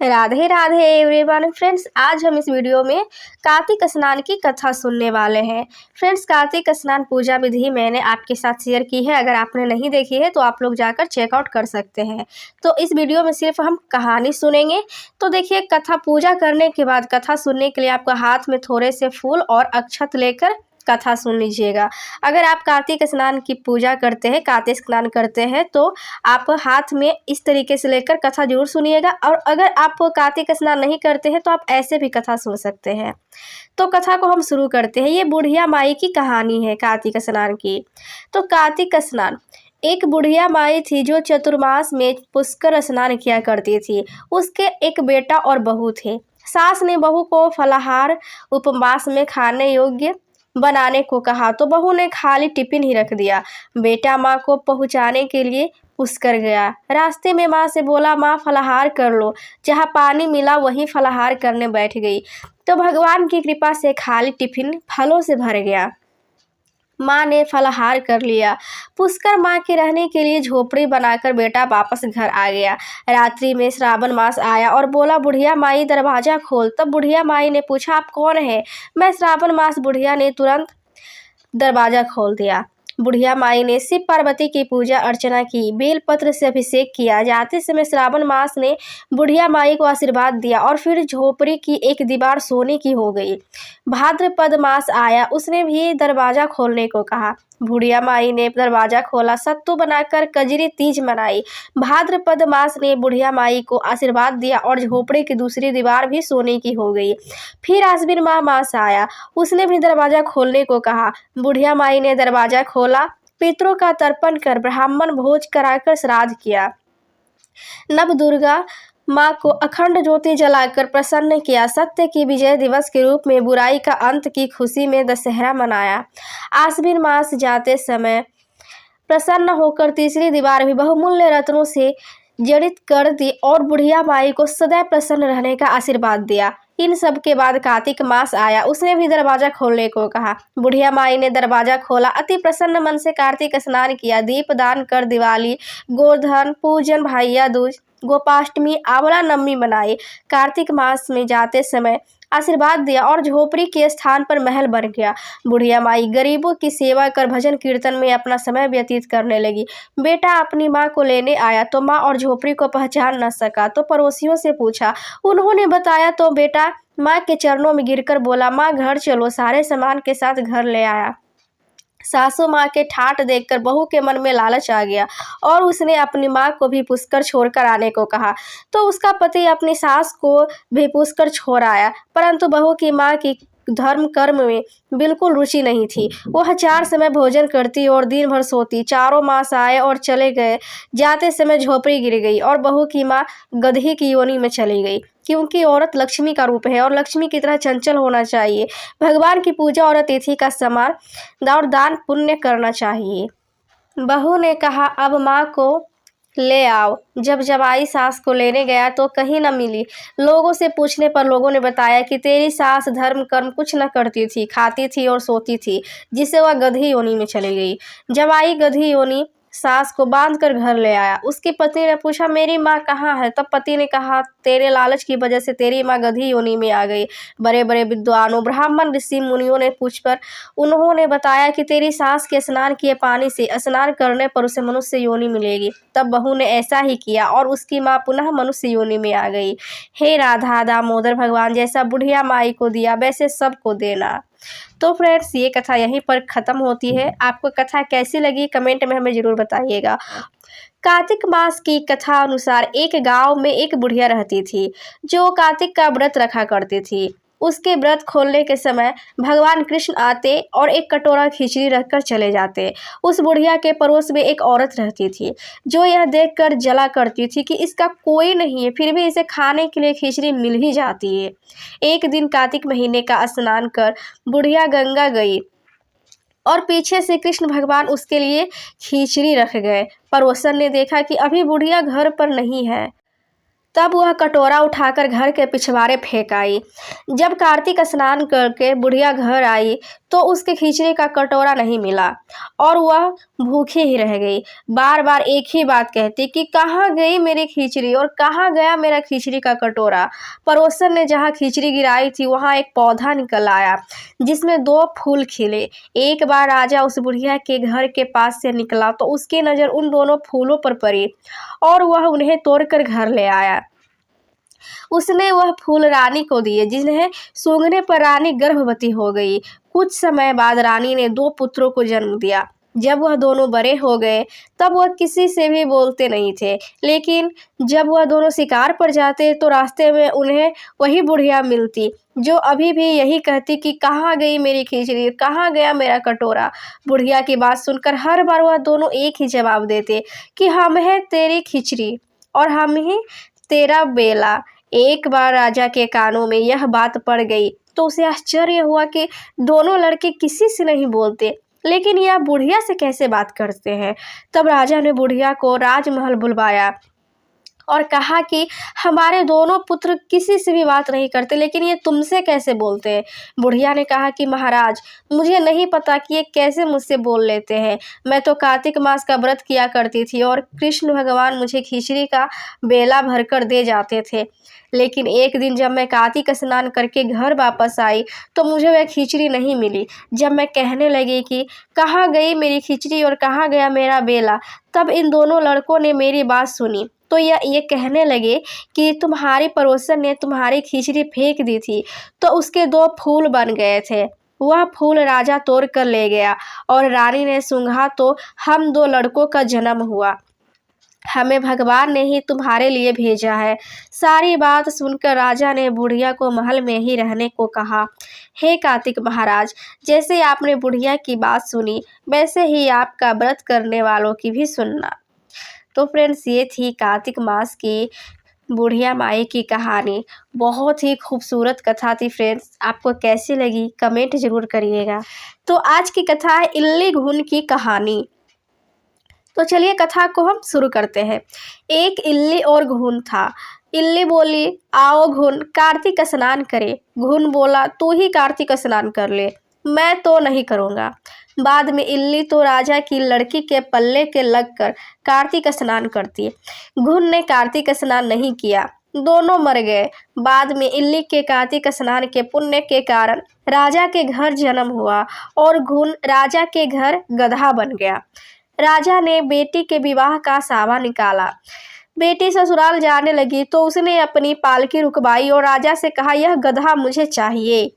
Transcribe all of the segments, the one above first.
Radhe Radhe everyone friends, आज हम इस वीडियो में कार्तिक स्नान की कथा सुनने वाले हैं। फ्रेंड्स, कार्तिक स्नान पूजा विधि मैंने आपके साथ शेयर की है। अगर आपने नहीं देखी है तो आप लोग जाकर चेकआउट कर सकते हैं। तो इस वीडियो में सिर्फ हम कहानी सुनेंगे। तो देखिए, कथा पूजा करने के बाद कथा सुनने के लिए आपका हाथ में थोड़े से फूल और अक्षत लेकर कथा सुन लीजिएगा। अगर आप कार्तिक स्नान की पूजा करते हैं, कार्तिक स्नान करते हैं, तो आप हाथ में इस तरीके से लेकर कथा जरूर सुनिएगा। और अगर आप कार्तिक स्नान नहीं करते हैं तो आप ऐसे भी कथा सुन सकते हैं। तो कथा को हम शुरू करते हैं। ये बुढ़िया माई की कहानी है कार्तिक स्नान की। तो कार्तिक स्नान, एक बुढ़िया माई थी जो चतुर्मास में पुष्कर स्नान किया करती थी। उसके एक बेटा और बहू थे। सास ने बहू को फलाहार उपवास में खाने योग्य बनाने को कहा तो बहू ने खाली टिफिन ही रख दिया। बेटा माँ को पहुँचाने के लिए पुष्कर गया। रास्ते में माँ से बोला, माँ फलाहार कर लो। जहाँ पानी मिला वहीं फलाहार करने बैठ गई। तो भगवान की कृपा से खाली टिफिन फलों से भर गया। माँ ने फलाहार कर लिया। पुष्कर माँ के रहने के लिए झोपड़ी बनाकर बेटा वापस घर आ गया। रात्रि में श्रावण मास आया और बोला, बुढ़िया माई दरवाजा खोल। तब बुढ़िया माई ने पूछा, आप कौन है? मैं श्रावण मास। बुढ़िया ने तुरंत दरवाजा खोल दिया। बुढ़िया माई ने शिव पार्वती की पूजा अर्चना की, बेलपत्र से अभिषेक किया। जाते समय श्रावण मास ने बुढ़िया माई को आशीर्वाद दिया और फिर झोपड़ी की एक दीवार सोने की हो गई। भाद्रपद मास आया, उसने भी दरवाजा खोलने को कहा। बुढ़िया माई ने दरवाजा खोला, सत्तू बनाकर कजरी तीज मनाई। भाद्रपद मास ने बुढ़िया माई को आशीर्वाद दिया और झोपड़ी की दूसरी दीवार भी सोने की हो गई। फिर आश्विन मास आया, उसने भी दरवाजा खोलने को कहा। बुढ़िया माई ने दरवाजा खोला, पितरों का तर्पण कर ब्राह्मण भोज कराकर श्राद्ध किया। नव दुर्गा माँ को अखंड ज्योति जलाकर प्रसन्न किया। सत्य की विजय दिवस के रूप में बुराई का अंत की खुशी में दशहरा मनाया। आश्विन मास जाते समय प्रसन्न होकर तीसरी दीवार भी बहुमूल्य रत्नों से जड़ित कर दी और बुढ़िया माई को सदैव प्रसन्न रहने का आशीर्वाद दिया। इन सब के बाद कार्तिक मास आया, उसने भी दरवाजा खोलने को कहा। बुढ़िया माई ने दरवाजा खोला, अति प्रसन्न मन से कार्तिक स्नान किया। दीप दान कर दिवाली, गोधन पूजन, भैया दूज, गोपाष्टमी, आंवला नवमी मनाई। कार्तिक मास में जाते समय आशीर्वाद दिया और झोपड़ी के स्थान पर महल बन गया। बुढ़िया माई गरीबों की सेवा कर भजन कीर्तन में अपना समय व्यतीत करने लगी। बेटा अपनी माँ को लेने आया तो माँ और झोपड़ी को पहचान न सका, तो पड़ोसियों से पूछा। उन्होंने बताया तो बेटा माँ के चरणों में गिरकर बोला, माँ घर चलो। सारे सामान के साथ घर ले आया। सासू माँ के ठाट देखकर बहू के मन में लालच आ गया और उसने अपनी माँ को भी पुष्कर छोड़कर आने को कहा। तो उसका पति अपनी सास को भी पुष्कर छोड़ आया, परंतु बहू की माँ की धर्म कर्म में बिल्कुल रुचि नहीं थी। वह 4 समय भोजन करती और दिन भर सोती। 4 मास आए और चले गए। जाते समय झोपड़ी गिर गई और बहू की माँ गदही की योनि में चली गई, क्योंकि औरत लक्ष्मी का रूप है और लक्ष्मी की तरह चंचल होना चाहिए। भगवान की पूजा और अतिथि का सम्मान और दान पुण्य करना चाहिए। बहू ने कहा, अब माँ को ले आओ। जब जवाई सास को लेने गया तो कहीं न मिली। लोगों से पूछने पर लोगों ने बताया कि तेरी सास धर्म कर्म कुछ न करती थी, खाती थी और सोती थी, जिससे वह गधी योनि में चली गई। जवाई गधी योनि सास को बांध कर घर ले आया। उसकी पत्नी ने पूछा, मेरी माँ कहाँ है? तब पति ने कहा, तेरे लालच की वजह से तेरी माँ गधी योनि में आ गई। बड़े बड़े विद्वानों, ब्राह्मण, ऋषि मुनियों ने पूछ पर उन्होंने बताया कि तेरी सास के स्नान किए पानी से स्नान करने पर उसे मनुष्य योनि मिलेगी। तब बहू ने ऐसा ही किया और उसकी माँ पुनः मनुष्य योनि में आ गई। हे राधा दामोदर, भगवान जैसा बुढ़िया माई को दिया वैसे सबको देना। तो फ्रेंड्स, ये कथा यहीं पर ख़त्म होती है। आपको कथा कैसी लगी कमेंट में हमें ज़रूर बताइएगा। कार्तिक मास की कथा अनुसार एक गांव में एक बुढ़िया रहती थी जो कार्तिक का व्रत रखा करती थी। उसके व्रत खोलने के समय भगवान कृष्ण आते और एक कटोरा खिचड़ी रखकर चले जाते। उस बुढ़िया के पड़ोस में एक औरत रहती थी जो यह देखकर जला करती थी कि इसका कोई नहीं है, फिर भी इसे खाने के लिए खिचड़ी मिल ही जाती है। एक दिन कार्तिक महीने का स्नान कर बुढ़िया गंगा गई और पीछे से कृष्ण भगवान उसके लिए खिचड़ी रख गए। पड़ोसन ने देखा कि अभी बुढ़िया घर पर नहीं है, तब वह कटोरा उठाकर घर के पिछवाड़े फेंक आई। जब कार्तिक स्नान करके बुढ़िया घर आई तो उसके खिचड़ी का कटोरा नहीं मिला और वह भूखी ही रह गई। बार बार एक ही बात कहती कि कहाँ गई मेरी खिचड़ी और कहाँ गया मेरा खिचड़ी का कटोरा। पड़ोसन ने जहाँ खिचड़ी गिराई थी वहाँ एक पौधा निकल आया जिसमें 2 फूल खिले। एक बार राजा उस बुढ़िया के घर के पास से निकला तो उसकी नज़र उन दोनों फूलों पर पड़ी और वह उन्हें तोड़कर घर ले आया। उसने वह फूल रानी को दिए, जिन्हें सूंघने पर रानी गर्भवती हो गई। कुछ समय बाद रानी ने 2 पुत्रों को जन्म दिया। जब वह दोनों बड़े हो गए तब वह किसी से भी बोलते नहीं थे, लेकिन जब वह दोनों शिकार पर जाते तो रास्ते में उन्हें वही बुढ़िया मिलती जो अभी भी यही कहती कि कहाँ गई मेरी खिचड़ी, कहाँ गया मेरा कटोरा। बुढ़िया की बात सुनकर हर बार वह दोनों एक ही जवाब देते कि हम हैं तेरी खिचड़ी और हम ही तेरा बेला। एक बार राजा के कानों में यह बात पड़ गई तो उसे आश्चर्य हुआ कि दोनों लड़के किसी से नहीं बोलते, लेकिन यह बुढ़िया से कैसे बात करते हैं। तब राजा ने बुढ़िया को राजमहल बुलवाया और कहा कि हमारे दोनों पुत्र किसी से भी बात नहीं करते, लेकिन ये तुमसे कैसे बोलते हैं। बुढ़िया ने कहा कि महाराज, मुझे नहीं पता कि ये कैसे मुझसे बोल लेते हैं। मैं तो कार्तिक मास का व्रत किया करती थी और कृष्ण भगवान मुझे खिचड़ी का बेला भरकर दे जाते थे, लेकिन एक दिन जब मैं कार्तिक स्नान करके घर वापस आई तो मुझे वह खिचड़ी नहीं मिली। जब मैं कहने लगी कि कहाँ गई मेरी खिचड़ी और कहाँ गया मेरा बेला, तब इन दोनों लड़कों ने मेरी बात सुनी तो ये कहने लगे कि तुम्हारी पड़ोसन ने तुम्हारी खिचड़ी फेंक दी थी तो उसके 2 फूल बन गए थे। वह फूल राजा तोड़ कर ले गया और रानी ने सूंघा तो हम 2 लड़कों का जन्म हुआ। हमें भगवान ने ही तुम्हारे लिए भेजा है। सारी बात सुनकर राजा ने बुढ़िया को महल में ही रहने को कहा। हे कार्तिक महाराज, जैसे आपने बुढ़िया की बात सुनी वैसे ही आपका व्रत करने वालों की भी सुनना। तो फ्रेंड्स, ये थी कार्तिक मास की बुढ़िया माई की कहानी। बहुत ही खूबसूरत कथा थी फ्रेंड्स। आपको कैसी लगी कमेंट जरूर करिएगा। तो आज की कथा है इल्ली घुन की कहानी। तो चलिए कथा को हम शुरू करते हैं। एक इल्ली और घुन था। इल्ली बोली, आओ घुन, कार्तिक स्नान करे। घुन बोला, तू ही कार्तिक स्नान कर ले, मैं तो नहीं करूँगा। बाद में इल्ली तो राजा की लड़की के पल्ले के लगकर कार्तिक स्नान करती। घुन ने कार्तिक स्नान नहीं किया, दोनों मर गए। बाद में इल्ली के कार्तिक स्नान के पुण्य के कारण राजा के घर जन्म हुआ और घुन राजा के घर गधा बन गया। राजा ने बेटी के विवाह का सावा निकाला। बेटी ससुराल जाने लगी तो उसने अपनी पालकी रुकवाई और राजा से कहा, यह गधा मुझे चाहिए।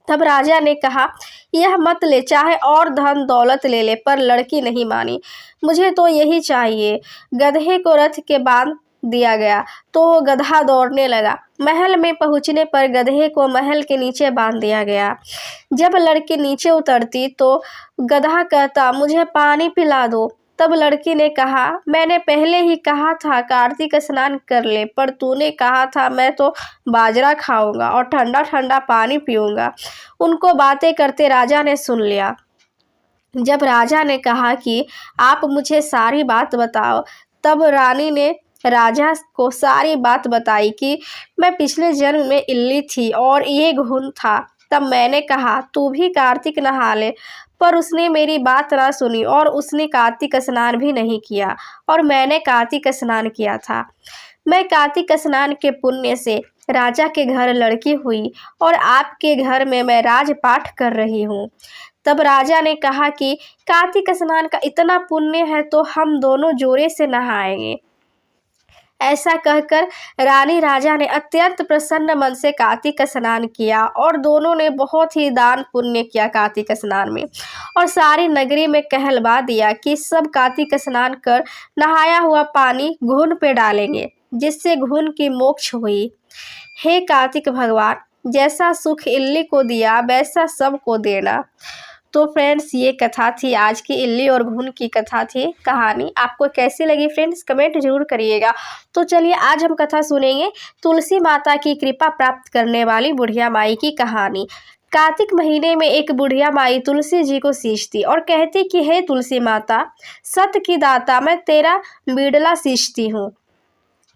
तब राजा ने कहा, यह मत ले, चाहे और धन दौलत ले ले, पर लड़की नहीं मानी। मुझे तो यही चाहिए। गधे को रथ के बांध दिया गया तो वो गधा दौड़ने लगा। महल में पहुंचने पर गधे को महल के नीचे बांध दिया गया। जब लड़की नीचे उतरती तो गधा कहता, मुझे पानी पिला दो। तब लड़की ने कहा, मैंने पहले ही कहा था कार्तिक स्नान कर ले, पर तूने कहा था मैं तो बाजरा खाऊंगा और ठंडा ठंडा पानी पीऊंगा। उनको बातें करते राजा ने सुन लिया। जब राजा ने कहा कि आप मुझे सारी बात बताओ, तब रानी ने राजा को सारी बात बताई कि मैं पिछले जन्म में इल्ली थी और ये घुन था। तब मैंने कहा तू भी कार्तिक नहा ले, पर उसने मेरी बात ना सुनी और उसने कार्तिक स्नान भी नहीं किया और मैंने कार्तिक स्नान किया था। मैं कार्तिक स्नान के पुण्य से राजा के घर लड़की हुई और आपके घर में मैं राजपाठ कर रही हूँ। तब राजा ने कहा कि कार्तिक स्नान का इतना पुण्य है तो हम दोनों जोरे से नहाएंगे। ऐसा कहकर रानी राजा ने अत्यंत प्रसन्न मन से कार्तिक स्नान किया और दोनों ने बहुत ही दान पुण्य किया कार्तिक स्नान में और सारी नगरी में कहलवा दिया कि सब कार्तिक स्नान कर नहाया हुआ पानी घुन पे डालेंगे, जिससे घुन की मोक्ष हुई। हे कार्तिक भगवान, जैसा सुख इल्ली को दिया वैसा सबको देना। तो फ्रेंड्स, ये कथा थी आज की, इल्ली और घुन की कथा थी कहानी। आपको कैसी लगी फ्रेंड्स कमेंट जरूर करिएगा। तो चलिए आज हम कथा सुनेंगे तुलसी माता की कृपा प्राप्त करने वाली बुढ़िया माई की कहानी। कार्तिक महीने में एक बुढ़िया माई तुलसी जी को सींचती और कहती कि हे तुलसी माता, सत्य की दाता, मैं तेरा बिड़ला सींचती हूँ।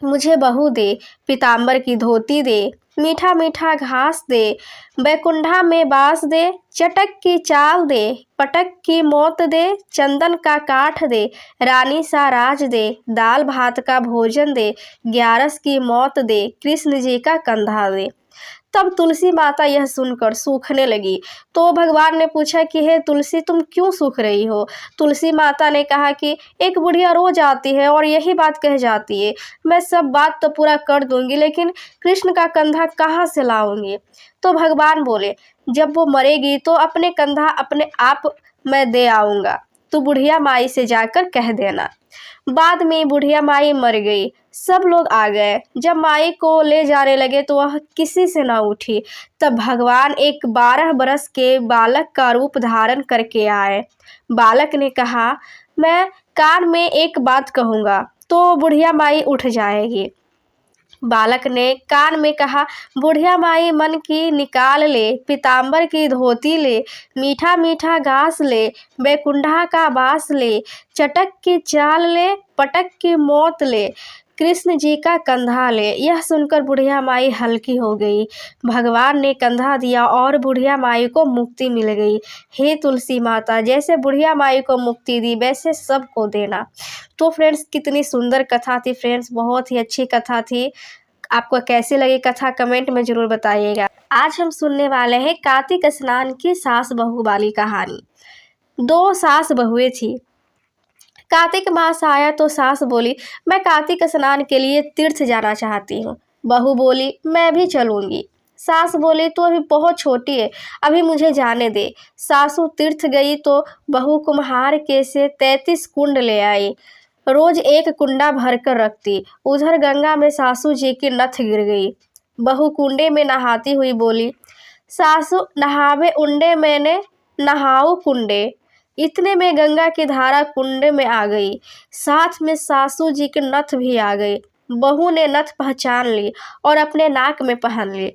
मुझे बहू दे, पीताम्बर की धोती दे, मीठा मीठा घास दे, बैकुंठा में बास दे, चटक की चाल दे, पटक की मौत दे, चंदन का काठ दे, रानी सा राज दे, दाल भात का भोजन दे, ग्यारस की मौत दे, कृष्ण जी का कंधा दे। तब तुलसी माता यह सुनकर सूखने लगी। तो भगवान ने पूछा कि हे तुलसी, तुम क्यों सूख रही हो? तुलसी माता ने कहा कि एक बुढ़िया रोज आती है और यही बात कह जाती है, मैं सब बात तो पूरा कर दूंगी, लेकिन कृष्ण का कंधा कहाँ से लाऊंगी? तो भगवान बोले, जब वो मरेगी तो अपने कंधा अपने आप मैं दे आऊंगा, तो बुढ़िया माई से जाकर कह देना। बाद में बुढ़िया माई मर गई। सब लोग आ गए। जब माई को ले जाने लगे तो वह किसी से न उठी। तब भगवान एक 12 बरस के बालक का रूप धारण करके आए। बालक ने कहा, मैं कान में एक बात कहूँगा तो बुढ़िया माई उठ जाएगी। बालक ने कान में कहा, बुढ़िया माई मन की निकाल ले, पीताम्बर की धोती ले, मीठा मीठा घास ले, बैकुंठा का बास ले, चटक की चाल ले, पटक की मौत ले, कृष्ण जी का कंधा ले। यह सुनकर बुढ़िया माई हल्की हो गई। भगवान ने कंधा दिया और बुढ़िया माई को मुक्ति मिल गई। हे तुलसी माता, जैसे बुढ़िया माई को मुक्ति दी वैसे सबको देना। तो फ्रेंड्स, कितनी सुंदर कथा थी फ्रेंड्स, बहुत ही अच्छी कथा थी। आपको कैसी लगी कथा कमेंट में ज़रूर बताइएगा। आज हम सुनने वाले हैं कार्तिक स्नान की सास बहू वाली कहानी। 2 सास बहुएं थी। कार्तिक मास आया तो सास बोली, मैं कार्तिक स्नान के लिए तीर्थ जाना चाहती हूँ। बहू बोली, मैं भी चलूँगी। सास बोली, तो अभी बहुत छोटी है, अभी मुझे जाने दे। सासू तीर्थ गई तो बहू कुम्हार के से 33 कुंड ले आई। रोज एक कुंडा भर कर रखती। उधर गंगा में सासू जी की नथ गिर गई। बहू कुंडे में नहाती हुई बोली, सासू नहावे उंडे, मैंने नहाऊ कुंडे। इतने में गंगा की धारा कुंडे में आ गई, साथ में सासू जी की नथ भी आ गई। बहू ने नथ पहचान ली और अपने नाक में पहन ली।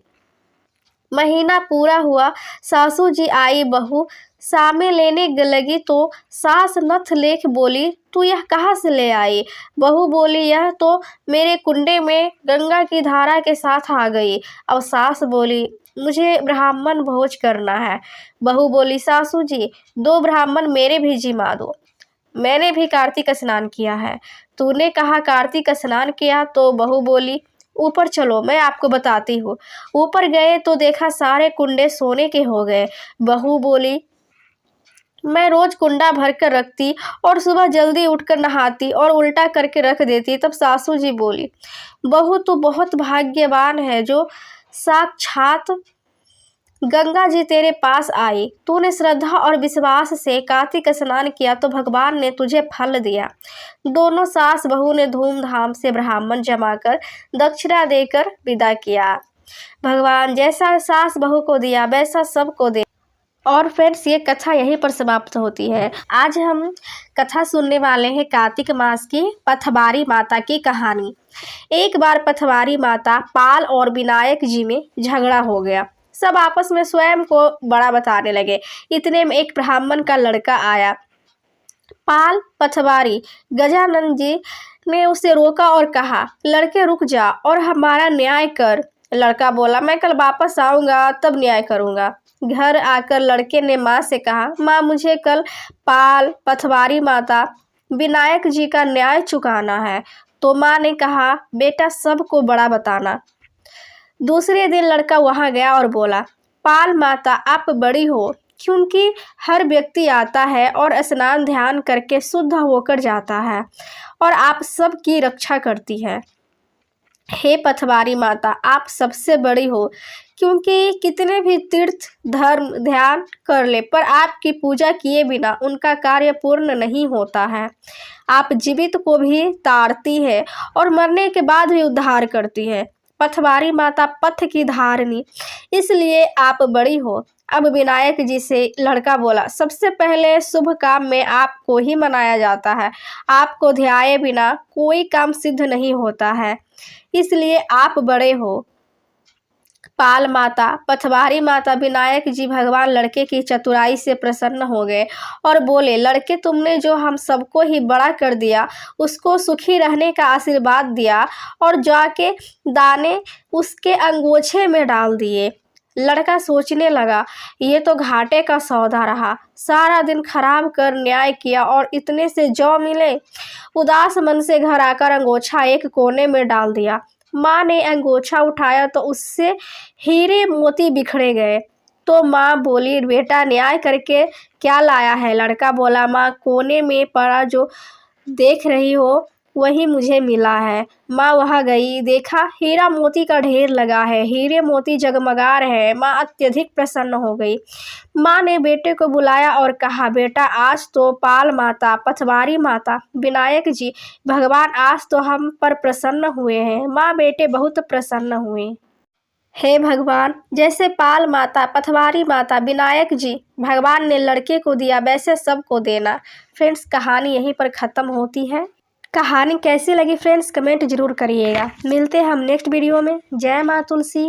महीना पूरा हुआ, सासू जी आई, बहू सामे लेने लगी तो सास नथ लेख बोली, तू यह कहाँ से ले आई? बहू बोली, यह तो मेरे कुंडे में गंगा की धारा के साथ आ गई। अब सास बोली, मुझे ब्राह्मण भोज करना है। बहू बोली, सासू जी 2 ब्राह्मण मेरे भी जिमा दो, मैंने भी कार्तिक स्नान किया है। तूने कहा कार्तिक स्नान किया? तो बहू बोली, ऊपर चलो, मैं आपको बताती हूँ। ऊपर गए तो देखा सारे कुंडे सोने के हो गए। बहू बोली, मैं रोज कुंडा भर कर रखती और सुबह जल्दी उठकर नहाती और उल्टा करके रख देती। तब सासू जी बोली, बहू तू बहुत भाग्यवान है जो साक्षात गंगा जी तेरे पास आई। तूने श्रद्धा और विश्वास से कार्तिक स्नान किया तो भगवान ने तुझे फल दिया। दोनों सास बहू ने धूमधाम से ब्राह्मण जमाकर दक्षिणा देकर विदा किया। भगवान जैसा सास बहू को दिया वैसा सबको दे। और फ्रेंड्स, ये कथा यहीं पर समाप्त होती है। आज हम कथा सुनने वाले हैं कार्तिक मास की पथवारी माता की कहानी। एक बार पथवारी माता पाल और विनायक जी में झगड़ा हो गया। सब आपस में स्वयं को बड़ा बताने लगे। इतने में एक ब्राह्मण का लड़का आया। पाल पथवारी गजानन जी ने उसे रोका और कहा, लड़के रुक जा और हमारा न्याय कर। लड़का बोला, मैं कल वापस आऊँगा तब न्याय करूँगा। घर आकर लड़के ने माँ से कहा, माँ मुझे कल पाल पथवारी माता विनायक जी का न्याय चुकाना है। तो माँ ने कहा, बेटा सबको बड़ा बताना। दूसरे दिन लड़का वहाँ गया और बोला, पाल माता आप बड़ी हो, क्योंकि हर व्यक्ति आता है और स्नान ध्यान करके शुद्ध होकर जाता है और आप सबकी रक्षा करती है। हे पथवारी माता आप सबसे बड़ी हो, क्योंकि कितने भी तीर्थ धर्म ध्यान कर ले पर आपकी पूजा किए बिना उनका कार्य पूर्ण नहीं होता है। आप जीवित को भी तारती है और मरने के बाद भी उद्धार करती है। पथवारी माता पथ की धारनी, इसलिए आप बड़ी हो। अब विनायक जी से लड़का बोला, सबसे पहले शुभ काम में आपको ही मनाया जाता है। आपको ध्याये बिना कोई काम सिद्ध नहीं होता है, इसलिए आप बड़े हो। पाल माता, पथवारी माता, विनायक जी भगवान लड़के की चतुराई से प्रसन्न हो गए और बोले, लड़के तुमने जो हम सबको ही बड़ा कर दिया, उसको सुखी रहने का आशीर्वाद दिया और जाके दाने उसके अंगोछे में डाल दिए। लड़का सोचने लगा, ये तो घाटे का सौदा रहा, सारा दिन खराब कर न्याय किया और इतने से जौ मिले। उदास मन से घर आकर अंगोछा एक कोने में डाल दिया। माँ ने अंगोछा उठाया तो उससे हीरे मोती बिखरे गए। तो माँ बोली, बेटा न्याय करके क्या लाया है? लड़का बोला, माँ कोने में पड़ा जो देख रही हो वही मुझे मिला है। माँ वहाँ गई, देखा हीरा मोती का ढेर लगा है, हीरे मोती जगमगा रहे हैं। माँ अत्यधिक प्रसन्न हो गई। माँ ने बेटे को बुलाया और कहा, बेटा आज तो पाल माता, पथवारी माता, विनायक जी भगवान आज तो हम पर प्रसन्न हुए हैं। माँ बेटे बहुत प्रसन्न हुए। हे भगवान, जैसे पाल माता, पथवारी माता, विनायक जी भगवान ने लड़के को दिया वैसे सबको देना। फ्रेंड्स, कहानी यहीं पर ख़त्म होती है। कहानी कैसी लगी फ्रेंड्स, कमेंट जरूर करिएगा। मिलते हैं हम नेक्स्ट वीडियो में। जय माँ तुलसी।